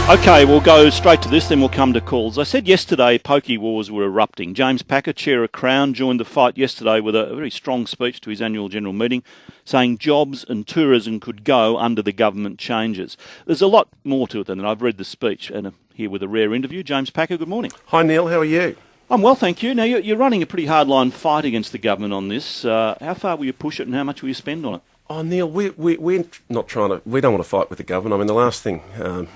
Okay, we'll go straight to this, then we'll come to calls. I said yesterday pokey wars were erupting. James Packer, Chair of Crown, joined the fight yesterday with a very strong speech to his annual general meeting, saying jobs and tourism could go under the government changes. There's a lot more to it than that. I've read the speech and here with a rare interview. James Packer, good morning. Hi Neil, how are you? I'm well, thank you. Now, you're running a pretty hardline fight against the government on this. How far will you push it and how much will you spend on it? Oh Neil, we're not trying to. We don't want to fight with the government. I mean, the last thing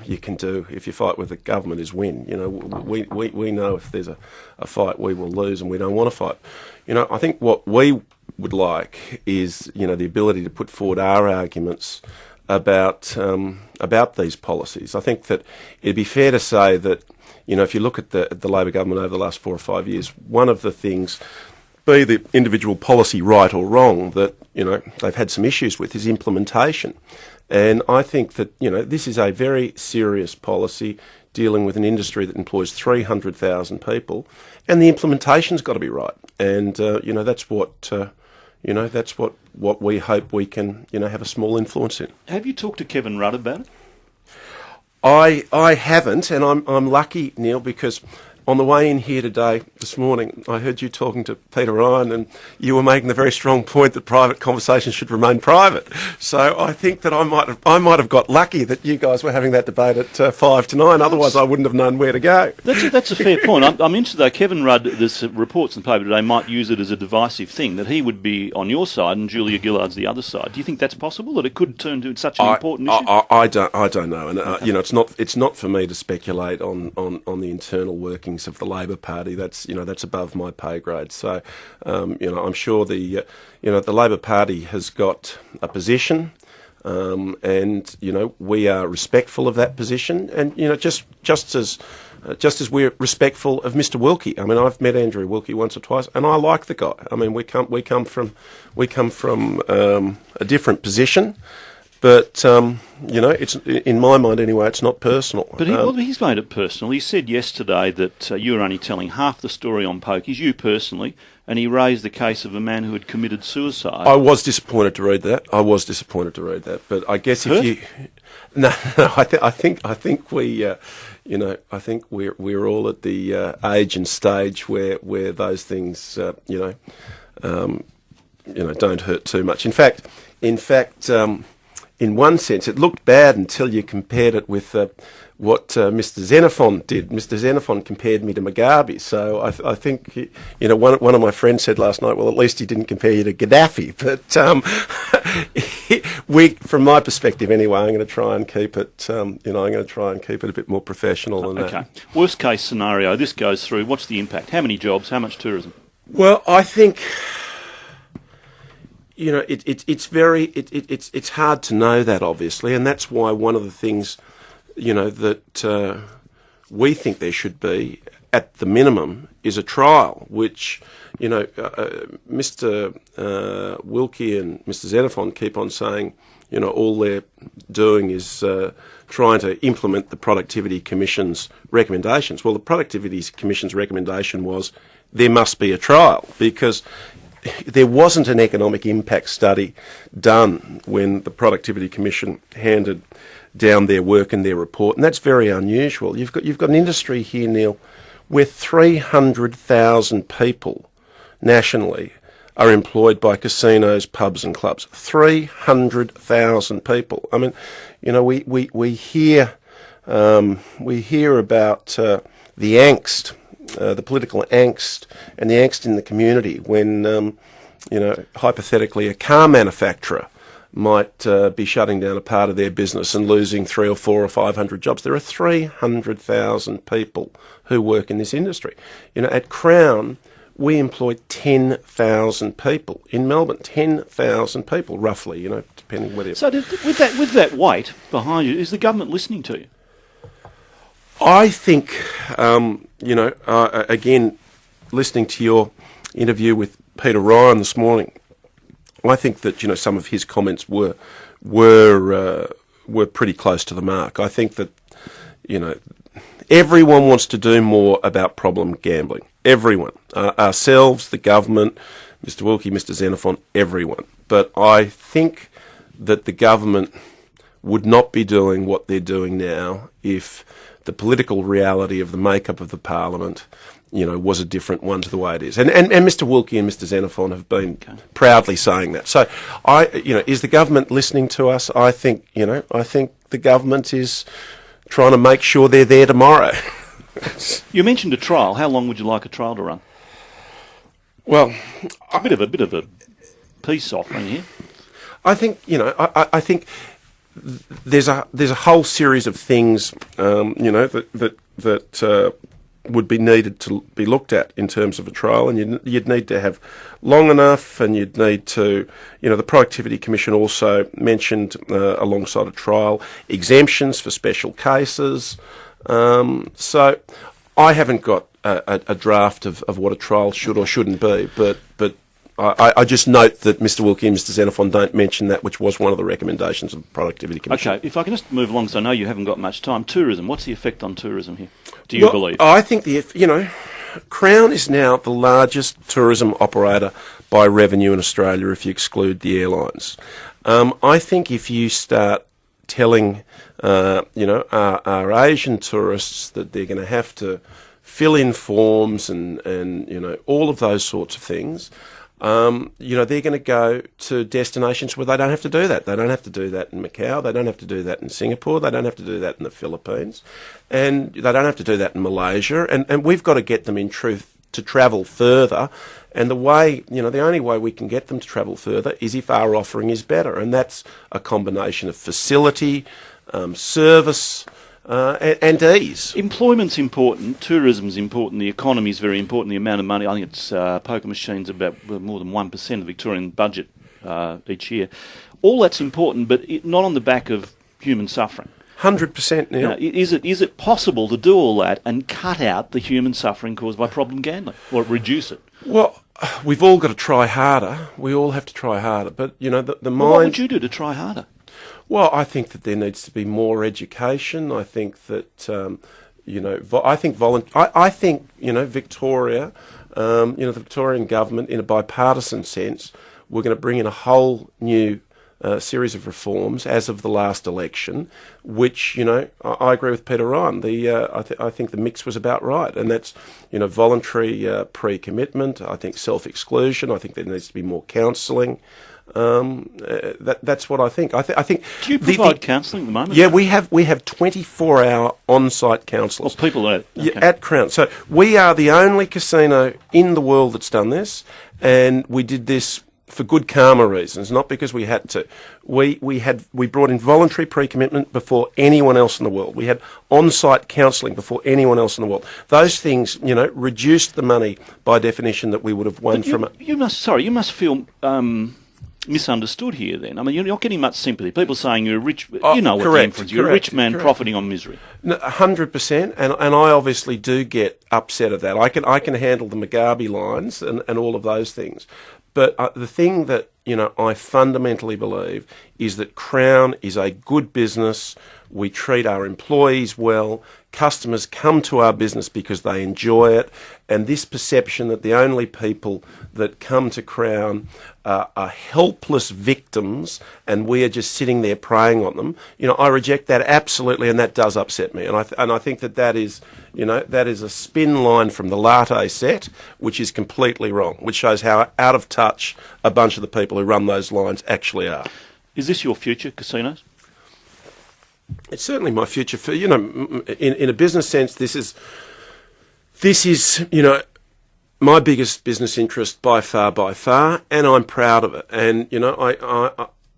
you can do if you fight with the government is win. You know, we know if there's a fight we will lose, and we don't want to fight. You know, I think what we would like is the ability to put forward our arguments about these policies. I think that it'd be fair to say that if you look at the Labor government over the last 4 or 5 years, one of the things, be the individual policy right or wrong, that they've had some issues with is implementation. And I think that this is a very serious policy dealing with an industry that employs 300,000 people, and the implementation's got to be right. And that's what we hope we can have a small influence in. Have you talked to Kevin Rudd about it? I haven't, and I'm lucky, Neil, because on the way in here today, this morning, I heard you talking to Peter Ryan, and you were making the very strong point that private conversations should remain private. So I think that I might have got lucky that you guys were having that debate at 5 to 9. Otherwise, I wouldn't have known where to go. That's a fair point. I'm interested though. Kevin Rudd, there's reports in the paper today, might use it as a divisive thing, that he would be on your side and Julia Gillard's the other side. Do you think that's possible? That it could turn to such an important issue? I don't know, and it's not for me to speculate on the internal workings of the Labor Party. That's above my pay grade. So I'm sure the Labor Party has got a position, and we are respectful of that position, and just as we're respectful of Mr. Wilkie. I mean, I've met Andrew Wilkie once or twice, and I like the guy. I mean, we come from a different position. But, it's in my mind anyway, it's not personal. But he's made it personal. He said yesterday that you were only telling half the story on pokies, you personally, and he raised the case of a man who had committed suicide. I was disappointed to read that. But I guess if you... No, I think we're all at the age and stage where those things, don't hurt too much. In fact, in one sense, it looked bad until you compared it with what Mr. Xenophon did. Mr. Xenophon compared me to Mugabe. So I think, one of my friends said last night, well, at least he didn't compare you to Gaddafi. But from my perspective anyway, I'm going to try and keep it, a bit more professional than that. Okay. Worst case scenario, this goes through. What's the impact? How many jobs? How much tourism? Well, I think... it's hard to know that, obviously, and that's why one of the things, that we think there should be at the minimum is a trial, which, Mr. Wilkie and Mr. Xenophon keep on saying, all they're doing is trying to implement the Productivity Commission's recommendations. Well, the Productivity Commission's recommendation was there must be a trial, because there wasn't an economic impact study done when the Productivity Commission handed down their work and their report, and that's very unusual. You've got an industry here, Neil, where 300,000 people nationally are employed by casinos, pubs, and clubs. 300,000 people. I mean, we hear about the angst. The political angst and the angst in the community when, hypothetically a car manufacturer might be shutting down a part of their business and losing 300 or 400 or 500 jobs. There are 300,000 people who work in this industry. At Crown, we employ 10,000 people. In Melbourne, 10,000 people, roughly, depending whether... So with that weight behind you, is the government listening to you? I think, again, listening to your interview with Peter Ryan this morning, I think that some of his comments were pretty close to the mark. I think that everyone wants to do more about problem gambling. Everyone, ourselves, the government, Mr. Wilkie, Mr. Xenophon, everyone. But I think that the government would not be doing what they're doing now if the political reality of the makeup of the parliament, was a different one to the way it is. And Mr. Wilkie and Mr. Xenophon have been proudly saying that. So is the government listening to us? I think the government is trying to make sure they're there tomorrow. You mentioned a trial. How long would you like a trial to run? Well, a bit of a peace offering here. I think I think there's a whole series of things that would be needed to be looked at in terms of a trial, and you'd need to have long enough, and you'd need to, the Productivity Commission also mentioned alongside a trial exemptions for special cases. So I haven't got a draft of what a trial should or shouldn't be, but I just note that Mr. Wilkie and Mr. Xenophon don't mention that, which was one of the recommendations of the Productivity Commission. Okay, if I can just move along, because I know you haven't got much time. Tourism, what's the effect on tourism here, do you believe? I think Crown is now the largest tourism operator by revenue in Australia if you exclude the airlines. I think if you start telling, our Asian tourists that they're going to have to fill in forms and all of those sorts of things, they're going to go to destinations where they don't have to do that. They don't have to do that in Macau. They don't have to do that in Singapore. They don't have to do that in the Philippines. And they don't have to do that in Malaysia. And we've got to get them, in truth, to travel further. And the way, the only way we can get them to travel further is if our offering is better. And that's a combination of facility, service, and ease. Employment's important, tourism's important, the economy's very important, the amount of money. I think it's poker machines about more than 1% of the Victorian budget each year. All that's important, but not on the back of human suffering. 100%, Neil. Is it possible to do all that and cut out the human suffering caused by problem gambling, or reduce it? Well, we've all got to try harder. We all have to try harder. But, the mind... Well, what would you do to try harder? Well, I think that there needs to be more education. I think that, I think Victoria, the Victorian government, in a bipartisan sense, we're going to bring in a whole new series of reforms as of the last election, which, I agree with Peter Ryan. I think the mix was about right, and that's, voluntary pre-commitment. I think self-exclusion. I think there needs to be more counselling. That's what I think. I think. Do you provide counselling at the moment? Yeah, we have 24-hour on-site counsellors. Well, people are at Crown. So we are the only casino in the world that's done this, and we did this for good karma reasons, not because we had to. We brought in voluntary pre-commitment before anyone else in the world. We had on-site counselling before anyone else in the world. Those things, reduced the money by definition that we would have won from it. You must feel misunderstood here then. I mean, you're not getting much sympathy. People saying you're a rich... you know what the inference. You're a rich man profiting on misery. 100%, and I obviously do get upset at that. I can handle the Mugabe lines and all of those things. But the thing that, I fundamentally believe is that Crown is a good business. We treat our employees well. Customers come to our business because they enjoy it. And this perception that the only people that come to Crown are helpless victims and we are just sitting there preying on them, I reject that absolutely, and that does upset me. And I think that is, that is a spin line from the latte set, which is completely wrong, which shows how out of touch a bunch of the people who run those lines actually are. Is this your future, casinos? It's certainly my future. For in a business sense, this is my biggest business interest by far, and I'm proud of it. And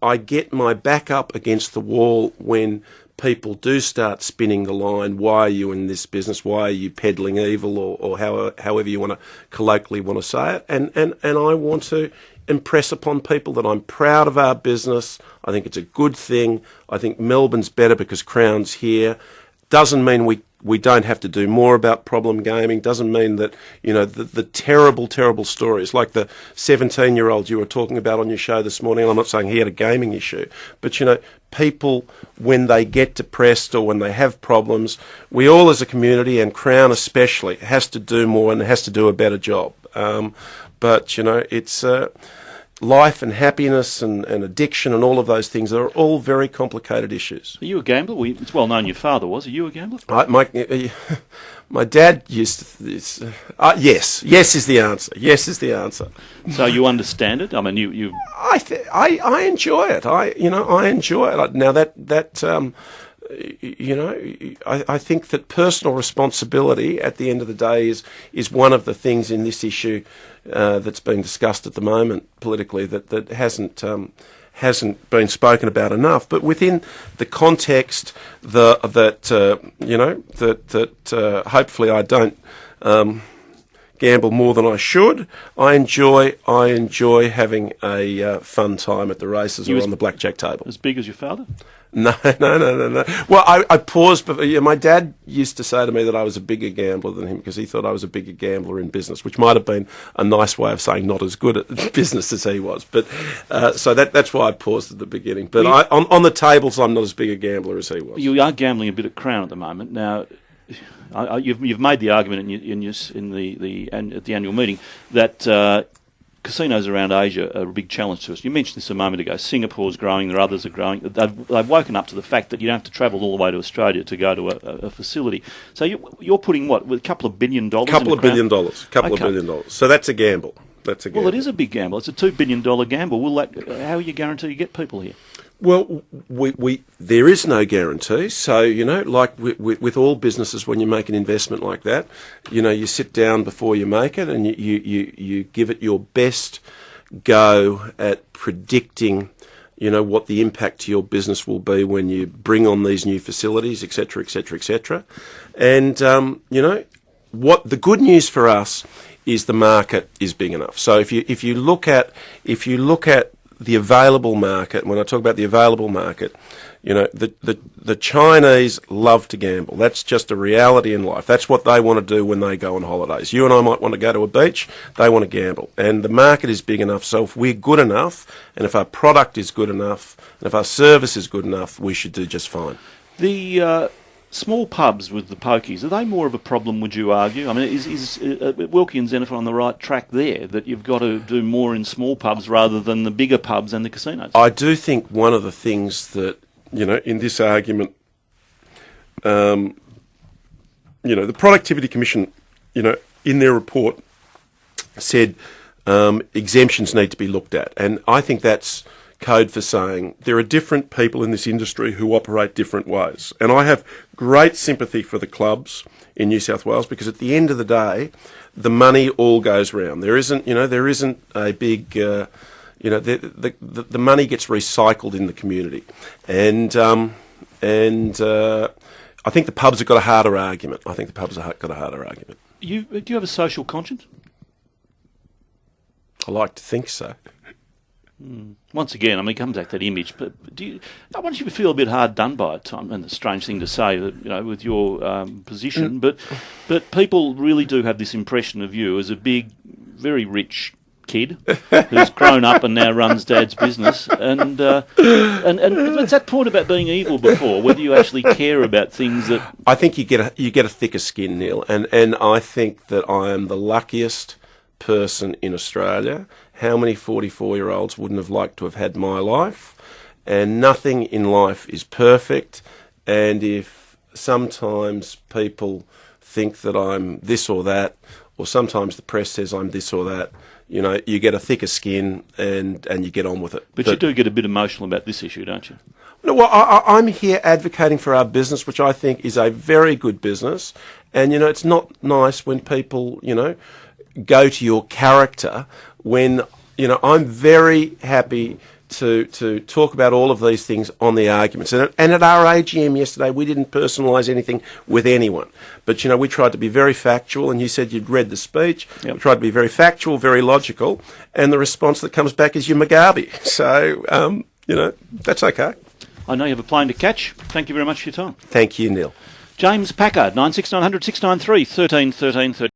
I get my back up against the wall when people do start spinning the line. Why are you in this business? Why are you peddling evil, or however you want to colloquially say it? And I want to impress upon people that I'm proud of our business. I think it's a good thing. I think Melbourne's better because Crown's here. Doesn't mean we don't have to do more about problem gaming. Doesn't mean that, the terrible, terrible stories like the 17-year-old you were talking about on your show this morning. I'm not saying he had a gaming issue, but, people, when they get depressed or when they have problems, we all as a community, and Crown especially, has to do more and has to do a better job. But, it's... life and happiness and addiction and all of those things are all very complicated issues. Are you a gambler? It's well known your father was. Are you a gambler? My dad used to. Yes is the answer. Yes is the answer. So you understand it? I mean, you. I enjoy it. I enjoy it. Now I think that personal responsibility at the end of the day is one of the things in this issue that's being discussed at the moment politically that hasn't been spoken about enough. But within the context that hopefully I don't gamble more than I should. I enjoy having a fun time at the races or on the blackjack table. As big as your father? No. Well, I paused, but my dad used to say to me that I was a bigger gambler than him because he thought I was a bigger gambler in business, which might have been a nice way of saying not as good at business as he was. But so that's why I paused at the beginning. But on the tables, I'm not as big a gambler as he was. You are gambling a bit at Crown at the moment. Now, you've made the argument at the annual meeting that casinos around Asia are a big challenge to us. You mentioned this a moment ago. Singapore's growing, there are others are growing. They've woken up to the fact that you don't have to travel all the way to Australia to go to a facility. So you're putting what, with a couple of $1 billion? Couple of $1 billion. So that's a gamble. Well, it is a big gamble. It's a $2 billion gamble. How are you guaranteed you get people here? Well, there is no guarantee. So, like with all businesses, when you make an investment like that, you sit down before you make it and you give it your best go at predicting, what the impact to your business will be when you bring on these new facilities, et cetera, et cetera, et cetera. And, what the good news for us is the market is big enough. So if you look at the available market, when I talk about the available market, the Chinese love to gamble. That's just a reality in life. That's what they want to do when they go on holidays. You and I might want to go to a beach, they want to gamble. And the market is big enough, so if we're good enough, and if our product is good enough, and if our service is good enough, we should do just fine. The small pubs with the pokies, are they more of a problem, would you argue? I mean, is Wilkie and Xenophon on the right track there, that you've got to do more in small pubs rather than the bigger pubs and the casinos? I do think one of the things that, in this argument, the Productivity Commission, in their report said exemptions need to be looked at. And I think that's code for saying there are different people in this industry who operate different ways. And I have great sympathy for the clubs in New South Wales because at the end of the day, the money all goes round. There isn't a big, the money gets recycled in the community. And I think the pubs have got a harder argument. Do you have a social conscience? I like to think so. Once again, it comes back to that image. But I want you to feel a bit hard done by at times, and it's a strange thing to say, that with your position. But people really do have this impression of you as a big, very rich kid who's grown up and now runs Dad's business. And it's that point about being evil before, whether you actually care about things that. I think you get a thicker skin, Neil, and I think that I am the luckiest person in Australia. How many 44-year-olds wouldn't have liked to have had my life? And nothing in life is perfect. And if sometimes people think that I'm this or that, or sometimes the press says I'm this or that, you get a thicker skin and you get on with it. But you do get a bit emotional about this issue, don't you? No, well, I'm here advocating for our business, which I think is a very good business. And, it's not nice when people, go to your character when, I'm very happy to talk about all of these things on the arguments. And at our AGM yesterday, we didn't personalise anything with anyone. But, we tried to be very factual, and you said you'd read the speech. Yep. We tried to be very factual, very logical, and the response that comes back is you're Mugabe. So, that's okay. I know you have a plane to catch. Thank you very much for your time. Thank you, Neil. James Packer, 96900 693 13 13 13.